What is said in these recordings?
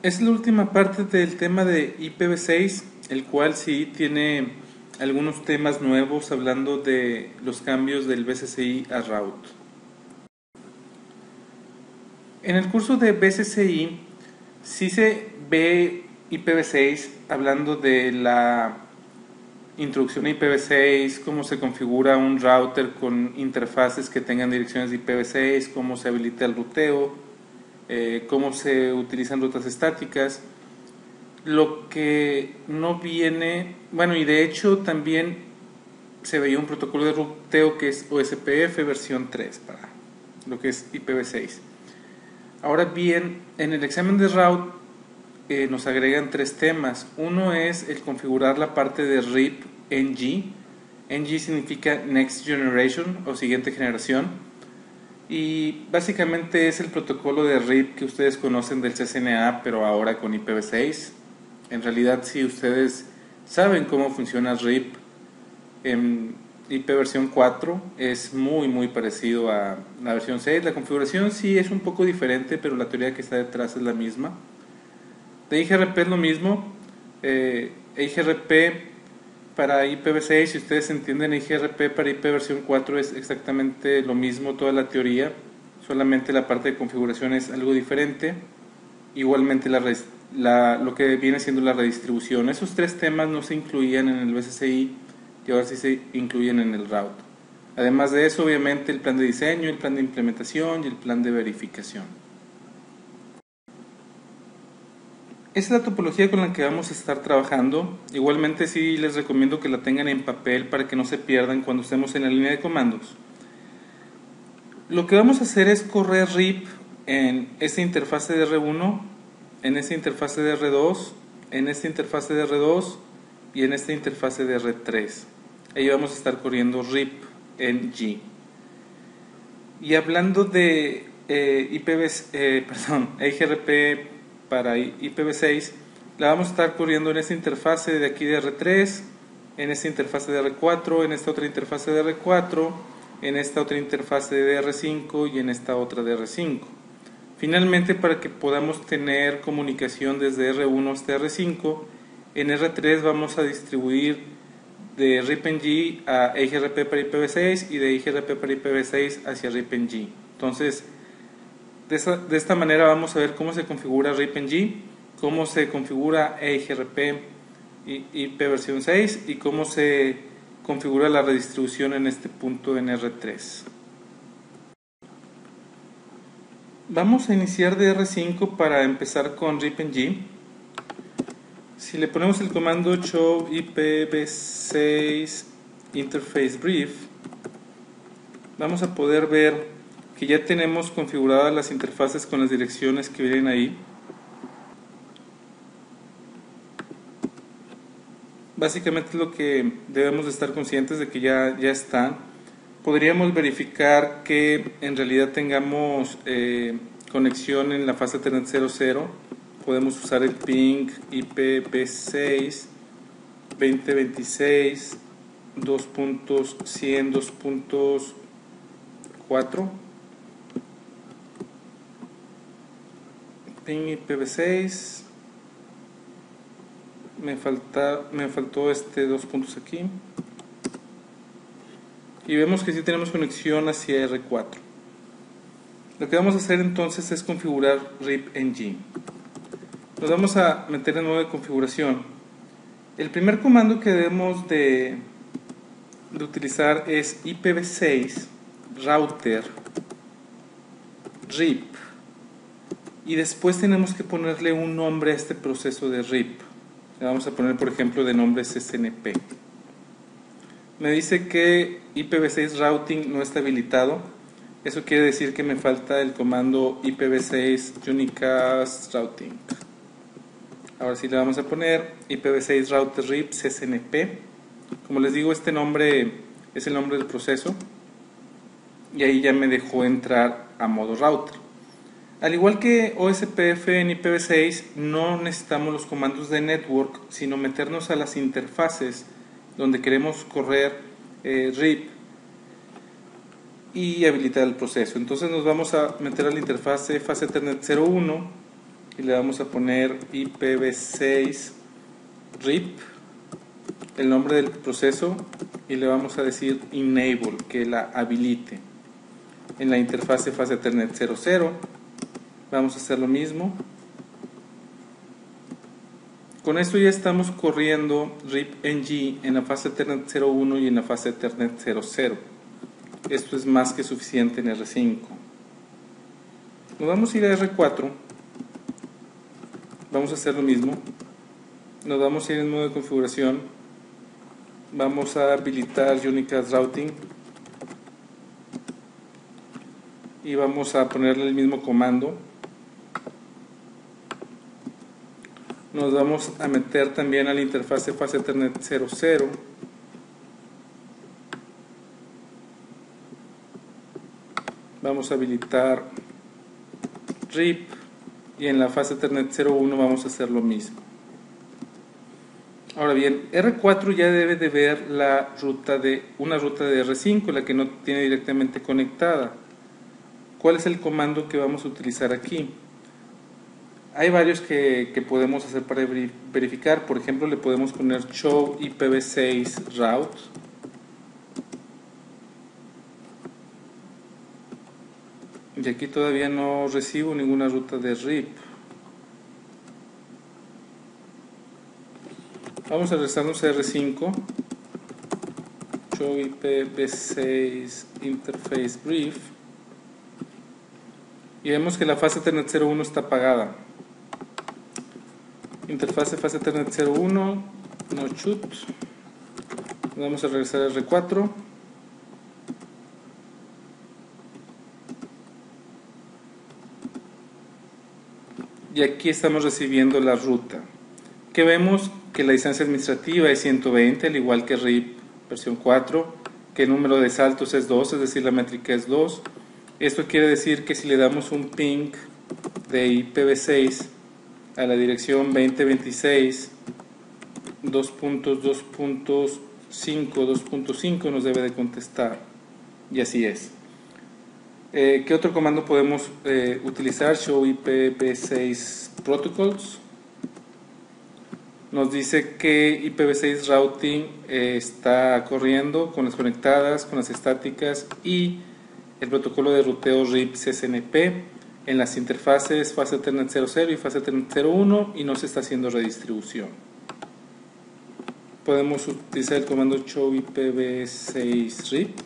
Es la última parte del tema de IPv6, el cual sí tiene algunos temas nuevos hablando de los cambios del BCCI a Route. En el curso de BCCI sí se ve IPv6 hablando de la introducción a IPv6, cómo se configura un router con interfaces que tengan direcciones de IPv6, cómo se habilita el ruteo, cómo se utilizan rutas estáticas. Lo que no viene, bueno, y de hecho también se veía un protocolo de ruteo que es OSPF versión 3 para lo que es IPv6. Ahora bien, en el examen de route nos agregan tres temas. Uno es el configurar la parte de RIP NG. NG significa Next Generation o siguiente generación. Y básicamente es el protocolo de RIP que ustedes conocen del CCNA, pero ahora con IPv6. En realidad, si ustedes saben cómo funciona RIP en IP versión 4, es muy parecido a la versión 6. La configuración sí es un poco diferente, pero la teoría que está detrás es la misma. De IGRP es lo mismo. IGRP para IPv6, si ustedes entienden, IGRP para IP versión 4 es exactamente lo mismo, toda la teoría, solamente la parte de configuración es algo diferente. Igualmente lo que viene siendo la redistribución. Esos tres temas no se incluían en el BCCI y ahora sí se incluyen en el route. Además de eso, obviamente, el plan de diseño, el plan de implementación y el plan de verificación. Esa es la topología con la que vamos a estar trabajando. Igualmente sí les recomiendo que la tengan en papel para que no se pierdan cuando estemos en la línea de comandos. Lo que vamos a hacer es correr RIP en esta interfase de R1, en esta interfase de R2, en esta interfase de R2 y en esta interfase de R3. Ahí vamos a estar corriendo RIP en G. Y hablando de IGRP para IPv6, la vamos a estar corriendo en esta interfase de aquí de R3, en esta interfase de R4, en esta otra interfase de R4, en esta otra interfase de R5 y en esta otra de R5. Finalmente, para que podamos tener comunicación desde R1 hasta R5, en R3 vamos a distribuir de RIP-NG a IGRP para IPv6 y de IGRP para IPv6 hacia RIP-NG. Entonces, de esta manera vamos a ver cómo se configura RIP-NG, cómo se configura IGRP IP versión 6 y cómo se configura la redistribución en este punto en R3. Vamos a iniciar de R5 para empezar con RIP-NG. Si le ponemos el comando show IPv6 interface brief, vamos a poder ver que ya tenemos configuradas las interfaces con las direcciones que vienen ahí. Básicamente es lo que debemos de estar conscientes de que ya están. Podríamos verificar que en realidad tengamos conexión en la fase Ethernet 00. Podemos usar el ping IPv6 2026 2.100 2.4 ping IPv6. Me faltó dos puntos aquí y vemos que sí tenemos conexión hacia R4. Lo que vamos a hacer entonces es configurar RIP-NG. Nos vamos a meter en nueva configuración. El primer comando que debemos de utilizar es IPv6 router RIP y después tenemos que ponerle un nombre a este proceso de RIP. Le vamos a poner, por ejemplo, de nombre SSNP. Me dice que IPv6 routing no está habilitado. Eso quiere decir que me falta el comando IPv6 unicast routing. Ahora sí le vamos a poner IPv6 router RIP SSNP. Como les digo, este nombre es el nombre del proceso y ahí ya me dejó entrar a modo router. Al igual que OSPF en IPv6, no necesitamos los comandos de network, sino meternos a las interfaces donde queremos correr RIP y habilitar el proceso. Entonces nos vamos a meter a la interfase fase Ethernet 01 y le vamos a poner IPv6 RIP, el nombre del proceso, y le vamos a decir enable, que la habilite. En la interfase fase Ethernet 00 vamos a hacer lo mismo. Con esto ya estamos corriendo RIP-NG en la fase Ethernet 01 y en la fase Ethernet 00. Esto es más que suficiente en R5. Nos vamos a ir a R4. Vamos a hacer lo mismo. Nos vamos a ir en modo de configuración. Vamos a habilitar Unicast Routing. Y vamos a ponerle el mismo comando. Nos vamos a meter también a la interfase fase Ethernet 00. Vamos a habilitar RIP y en la fase Ethernet 01 vamos a hacer lo mismo. Ahora bien, R4 ya debe de ver una ruta de R5, la que no tiene directamente conectada. ¿Cuál es el comando que vamos a utilizar aquí? Hay varios que podemos hacer para verificar. Por ejemplo, le podemos poner show IPv6 route. Y aquí todavía no recibo ninguna ruta de RIP. Vamos a regresarnos a R5. Show IPv6 interface brief. Y vemos que la fase Ethernet 01 está apagada. Interfase fase Ethernet 01, no shoot. Vamos a regresar a R4. Y aquí estamos recibiendo la ruta. Que vemos que la distancia administrativa es 120, al igual que RIP versión 4. Que el número de saltos es 2, es decir, la métrica es 2. Esto quiere decir que si le damos un ping de IPv6 a la dirección 2026 2.2.5 nos debe de contestar, y así es. ¿Qué otro comando podemos utilizar? Show IPv6 protocols. Nos dice que IPv6 routing está corriendo con las conectadas, con las estáticas y el protocolo de ruteo RIP CSNP en las interfaces fase Ethernet 00 y fase Ethernet 01 y no se está haciendo redistribución. Podemos utilizar el comando show IPv6 RIP.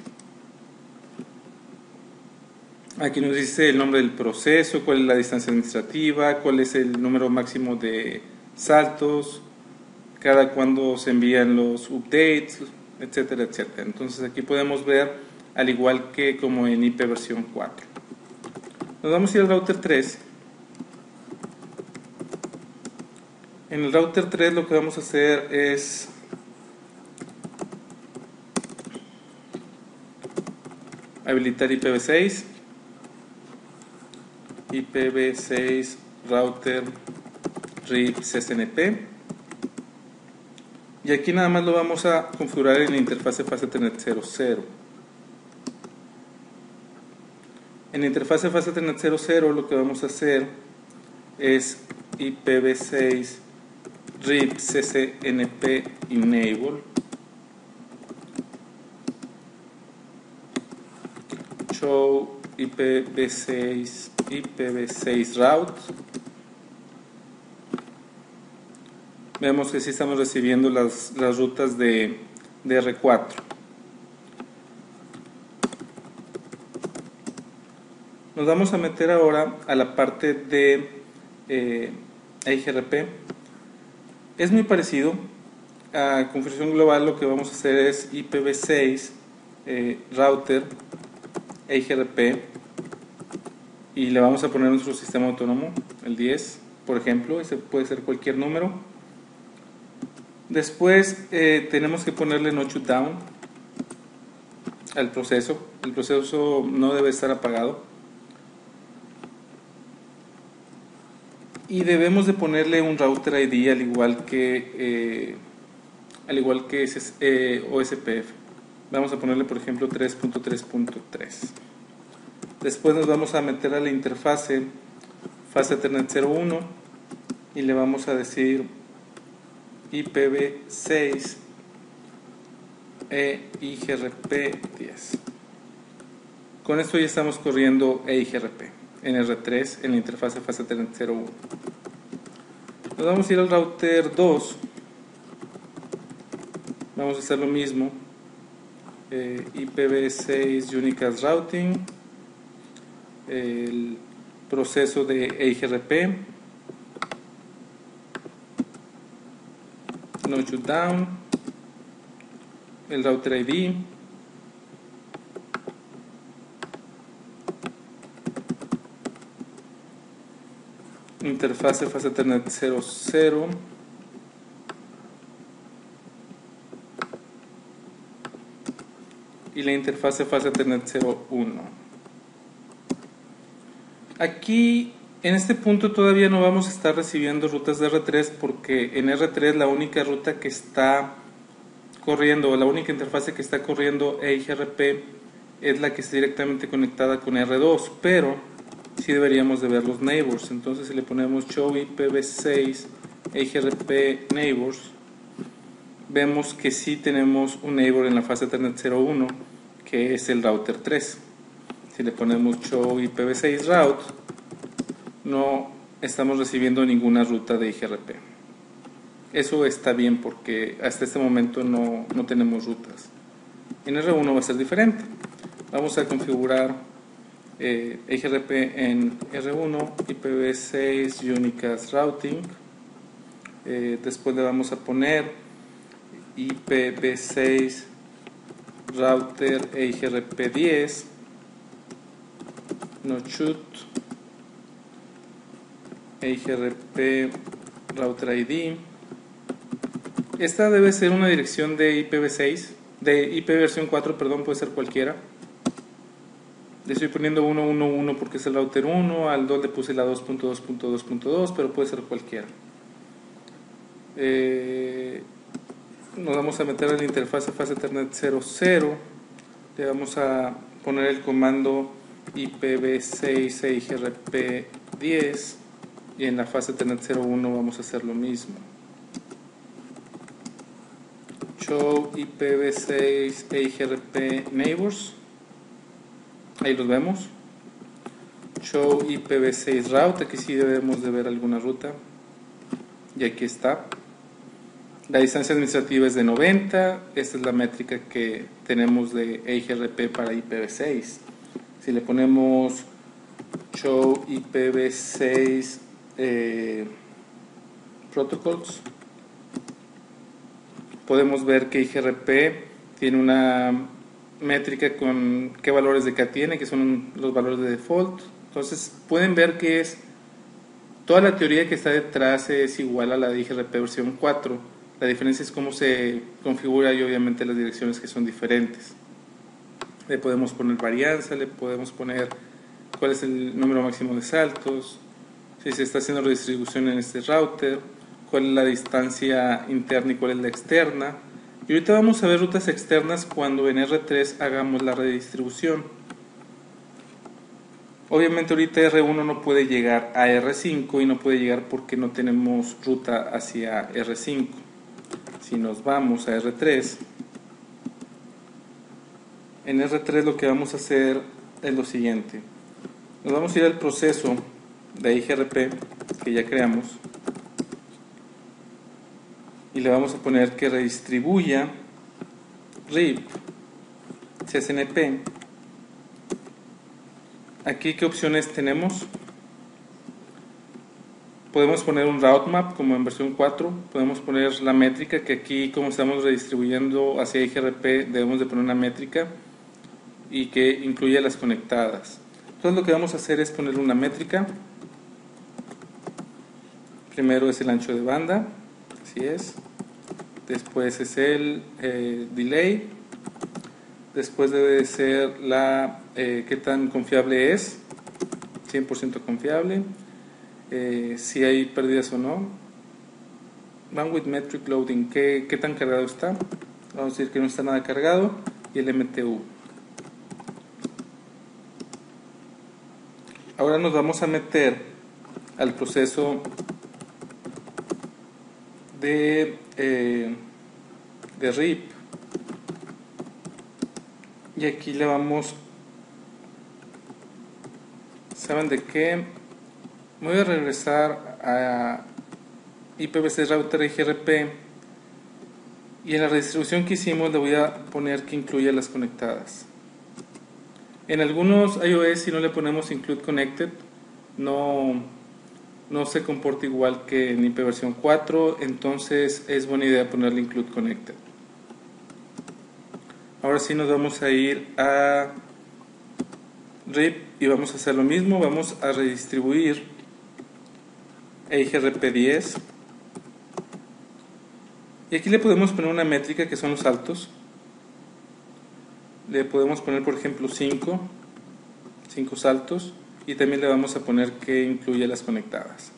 Aquí nos dice el nombre del proceso, cuál es la distancia administrativa, cuál es el número máximo de saltos, cada cuándo se envían los updates, etcétera, etcétera. Entonces aquí podemos ver, al igual que como en IP versión 4. Nos vamos a ir al router 3. En el router 3 lo que vamos a hacer es habilitar IPv6. IPv6 router RIP CSNP. Y aquí nada más lo vamos a configurar en la interfase fase Ethernet 00. En la interfase fase Ethernet 00 lo que vamos a hacer es IPv6 RIP CSNP enable show IPv6 route. Vemos que sí estamos recibiendo las rutas de R4. Nos vamos a meter ahora a la parte de IGRP. Es muy parecido a configuración global. Lo que vamos a hacer es IPv6 router IGRP y le vamos a poner nuestro sistema autónomo, el 10, por ejemplo. Ese puede ser cualquier número. Después tenemos que ponerle no shutdown al proceso. El proceso no debe estar apagado. Y debemos de ponerle un router ID al igual que OSPF. Vamos a ponerle, por ejemplo, 3.3.3. Después nos vamos a meter a la interfase fase Ethernet 01 y le vamos a decir IPv6 EIGRP10. Con esto ya estamos corriendo EIGRP en R3 en la interfase fase Ethernet 01. Nos vamos a ir al router 2. Vamos a hacer lo mismo. IPv6 Unicast Routing, el proceso de EIGRP, no shutdown, el router ID, interfase fase Ethernet 00, y la interfase fase Ethernet 01. Aquí en este punto todavía no vamos a estar recibiendo rutas de R3 porque en R3 la única ruta que está corriendo, la única interfase que está corriendo EIGRP es la que está directamente conectada con R2, pero sí deberíamos de ver los neighbors. Entonces si le ponemos show IPv6 EIGRP neighbors, vemos que sí tenemos un neighbor en la fase Ethernet 01, que es el router 3. Si le ponemos show IPv6 route, no estamos recibiendo ninguna ruta de IGRP. Eso está bien porque hasta este momento no tenemos rutas. En R1 va a ser diferente. Vamos a configurar IGRP en R1, IPv6 Unicast Routing. Después le vamos a poner IPv6 router EIGRP10, no shoot, EIGRP router ID. Esta debe ser una dirección de IPv6, de IP versión 4, perdón, puede ser cualquiera. Le estoy poniendo 111 porque es el router 1, al 2 le puse la 2.2.2.2, pero puede ser cualquiera. Nos vamos a meter a la interfase fase Ethernet 00, le vamos a poner el comando IPv6 EIGRP10 y en la fase Ethernet 01 vamos a hacer lo mismo. Show IPv6 EIGRP neighbors, ahí los vemos. Show IPv6 route, aquí sí debemos de ver alguna ruta y aquí está. La distancia administrativa es de 90, esta es la métrica que tenemos de EIGRP para IPv6. Si le ponemos show IPv6 protocols, podemos ver que IGRP tiene una métrica con qué valores de K tiene, que son los valores de default. Entonces pueden ver que es toda la teoría que está detrás es igual a la de IGRP versión 4. La diferencia es cómo se configura y obviamente las direcciones que son diferentes. Le podemos poner varianza, le podemos poner cuál es el número máximo de saltos, si se está haciendo redistribución en este router, cuál es la distancia interna y cuál es la externa. Y ahorita vamos a ver rutas externas cuando en R3 hagamos la redistribución. Obviamente ahorita R1 no puede llegar a R5 y no puede llegar porque no tenemos ruta hacia R5. Si nos vamos a R3, en R3 lo que vamos a hacer es lo siguiente. Nos vamos a ir al proceso de IGRP que ya creamos y le vamos a poner que redistribuya RIP CSNP. Aquí qué opciones tenemos. Podemos poner un route map como en versión 4, podemos poner la métrica, que aquí como estamos redistribuyendo hacia IGRP debemos de poner una métrica y que incluya las conectadas. Entonces lo que vamos a hacer es poner una métrica. Primero es el ancho de banda, así es. Después es el delay. Después debe de ser la qué tan confiable es, 100% confiable. Si hay pérdidas o no. Bandwidth metric loading, ¿qué tan cargado está? Vamos a decir que no está nada cargado. Y el MTU. Ahora nos vamos a meter al proceso de RIP, y aquí le vamos, ¿saben de qué? Voy a regresar a IPv6 Router IGRP, y en la redistribución que hicimos le voy a poner que incluya las conectadas. En algunos iOS, si no le ponemos Include Connected, no se comporta igual que en IPv4, 4, entonces es buena idea ponerle Include Connected. Ahora sí nos vamos a ir a RIP y vamos a hacer lo mismo. Vamos a redistribuir EIGRP10, y aquí le podemos poner una métrica que son los saltos. Le podemos poner, por ejemplo, 5 saltos, y también le vamos a poner que incluya las conectadas.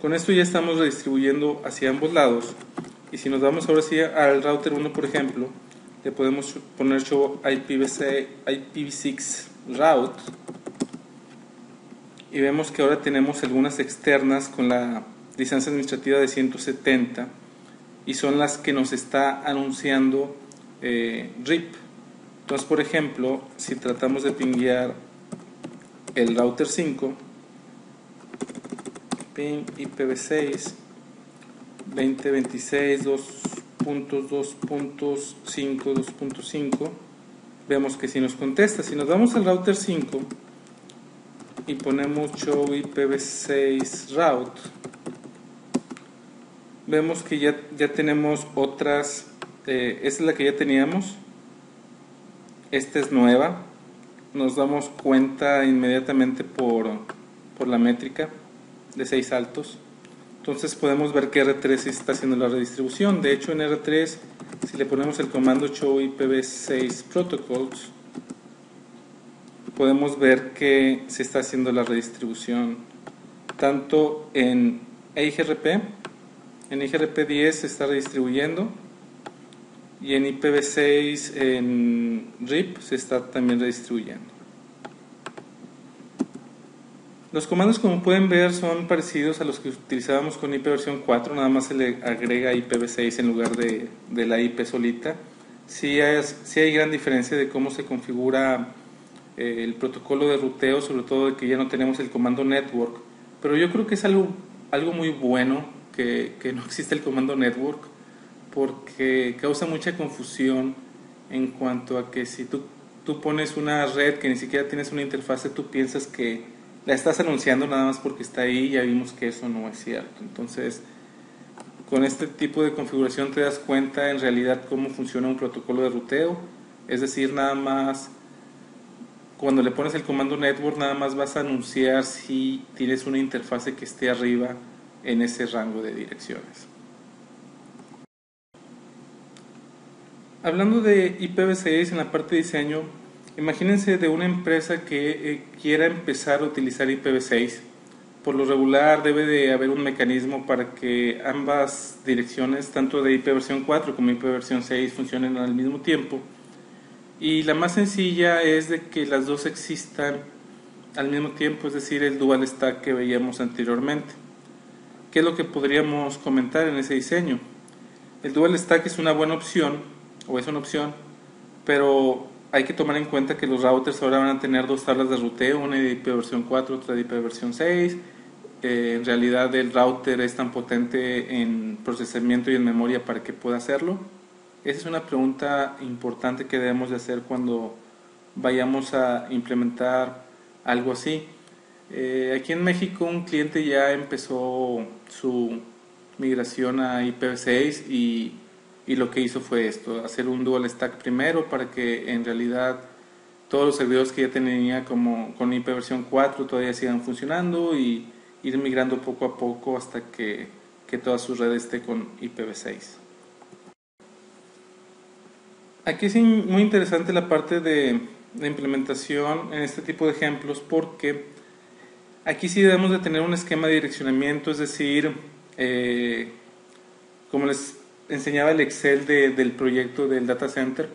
Con esto ya estamos redistribuyendo hacia ambos lados, y si nos vamos ahora sí al router 1, por ejemplo, le podemos poner show IPv6 route, y vemos que ahora tenemos algunas externas con la licencia administrativa de 170, y son las que nos está anunciando RIP. Entonces, por ejemplo, si tratamos de pinguear el router 5, ping IPv6 2026 2.2.5 2.5, vemos que si nos contesta. Si nos vamos al router 5 y ponemos show IPv6 route, vemos que ya tenemos otras. Esta es la que ya teníamos, esta es nueva. Nos damos cuenta inmediatamente por la métrica de 6 saltos. Entonces podemos ver que R3 está haciendo la redistribución. De hecho, en R3, si le ponemos el comando show IPv6 protocols, podemos ver que se está haciendo la redistribución tanto en EIGRP, en IGRP10 se está redistribuyendo, y en IPv6 en RIP se está también redistribuyendo. Los comandos, como pueden ver, son parecidos a los que utilizábamos con IPv4, nada más se le agrega IPv6 en lugar de la IP solita. Sí hay gran diferencia de cómo se configura el protocolo de ruteo, sobre todo de que ya no tenemos el comando network, pero yo creo que es algo muy bueno que no existe el comando network, porque causa mucha confusión en cuanto a que si tú pones una red que ni siquiera tienes una interfase, tú piensas que la estás anunciando nada más porque está ahí. Ya vimos que eso no es cierto. Entonces, con este tipo de configuración te das cuenta en realidad cómo funciona un protocolo de ruteo. Es decir, nada más cuando le pones el comando network, nada más vas a anunciar si tienes una interfase que esté arriba en ese rango de direcciones. Hablando de IPv6 en la parte de diseño, imagínense de una empresa que quiera empezar a utilizar IPv6. Por lo regular debe de haber un mecanismo para que ambas direcciones, tanto de IPv4 como IPv6, funcionen al mismo tiempo. Y la más sencilla es de que las dos existan al mismo tiempo, es decir, el dual stack que veíamos anteriormente. ¿Qué es lo que podríamos comentar en ese diseño? El dual stack es una buena opción, o es una opción, pero hay que tomar en cuenta que los routers ahora van a tener dos tablas de ruteo, una de IPv4, otra de IPv6. En realidad el router es tan potente en procesamiento y en memoria para que pueda hacerlo. Esa es una pregunta importante que debemos de hacer cuando vayamos a implementar algo así. Aquí en México un cliente ya empezó su migración a IPv6 y lo que hizo fue esto, hacer un dual stack primero para que en realidad todos los servidores que ya tenía como con IPv4 todavía sigan funcionando, y ir migrando poco a poco hasta que toda su red esté con IPv6. Aquí es muy interesante la parte de implementación en este tipo de ejemplos, porque aquí sí debemos de tener un esquema de direccionamiento, es decir, como les enseñaba el Excel del proyecto del data center,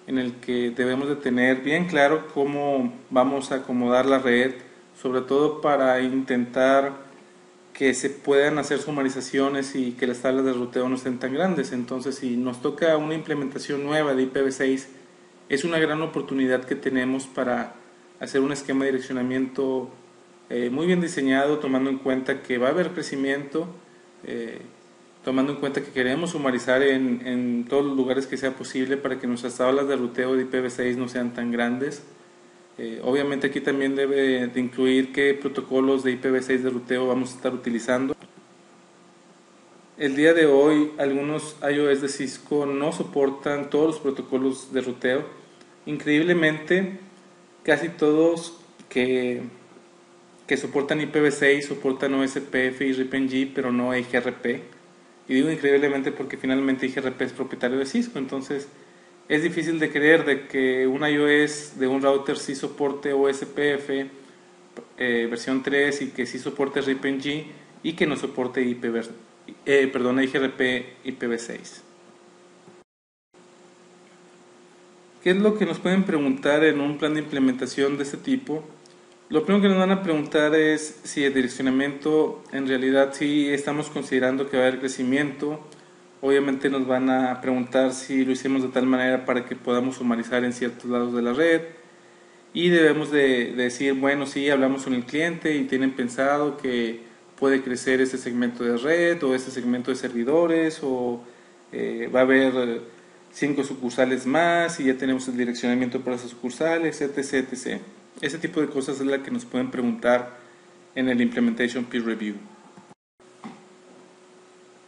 en el que debemos de tener bien claro cómo vamos a acomodar la red, sobre todo para intentar que se puedan hacer sumarizaciones y que las tablas de ruteo no estén tan grandes. Entonces, si nos toca una implementación nueva de IPv6, es una gran oportunidad que tenemos para hacer un esquema de direccionamiento muy bien diseñado, tomando en cuenta que va a haber crecimiento, tomando en cuenta que queremos sumarizar en todos los lugares que sea posible para que nuestras tablas de ruteo de IPv6 no sean tan grandes. Obviamente aquí también debe de incluir qué protocolos de IPv6 de ruteo vamos a estar utilizando. El día de hoy algunos iOS de Cisco no soportan todos los protocolos de ruteo. Increíblemente, casi todos que soportan IPv6 soportan OSPF y RIPNG, pero no IGRP. Y digo increíblemente porque finalmente IGRP es propietario de Cisco, entonces es difícil de creer de que un iOS de un router sí soporte OSPF versión 3 y que sí soporte RIPNG y que no soporte IGRP IPv6. ¿Qué es lo que nos pueden preguntar en un plan de implementación de este tipo? Lo primero que nos van a preguntar es si el direccionamiento en realidad sí estamos considerando que va a haber crecimiento. Obviamente nos van a preguntar si lo hicimos de tal manera para que podamos sumarizar en ciertos lados de la red. Y debemos de decir, bueno, sí, hablamos con el cliente y tienen pensado que puede crecer ese segmento de red o ese segmento de servidores o va a haber 5 sucursales más y ya tenemos el direccionamiento para esas sucursales, etc, etc. Ese tipo de cosas es la que nos pueden preguntar en el Implementation Peer Review.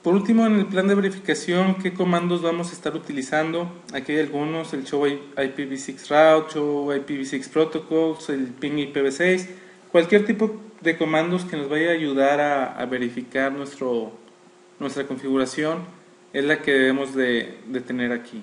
Por último, en el plan de verificación, ¿qué comandos vamos a estar utilizando? Aquí hay algunos, el Show IPv6 Route, Show IPv6 Protocols, el Ping IPv6, cualquier tipo de comandos que nos vaya a ayudar a verificar nuestra configuración es la que debemos de tener aquí.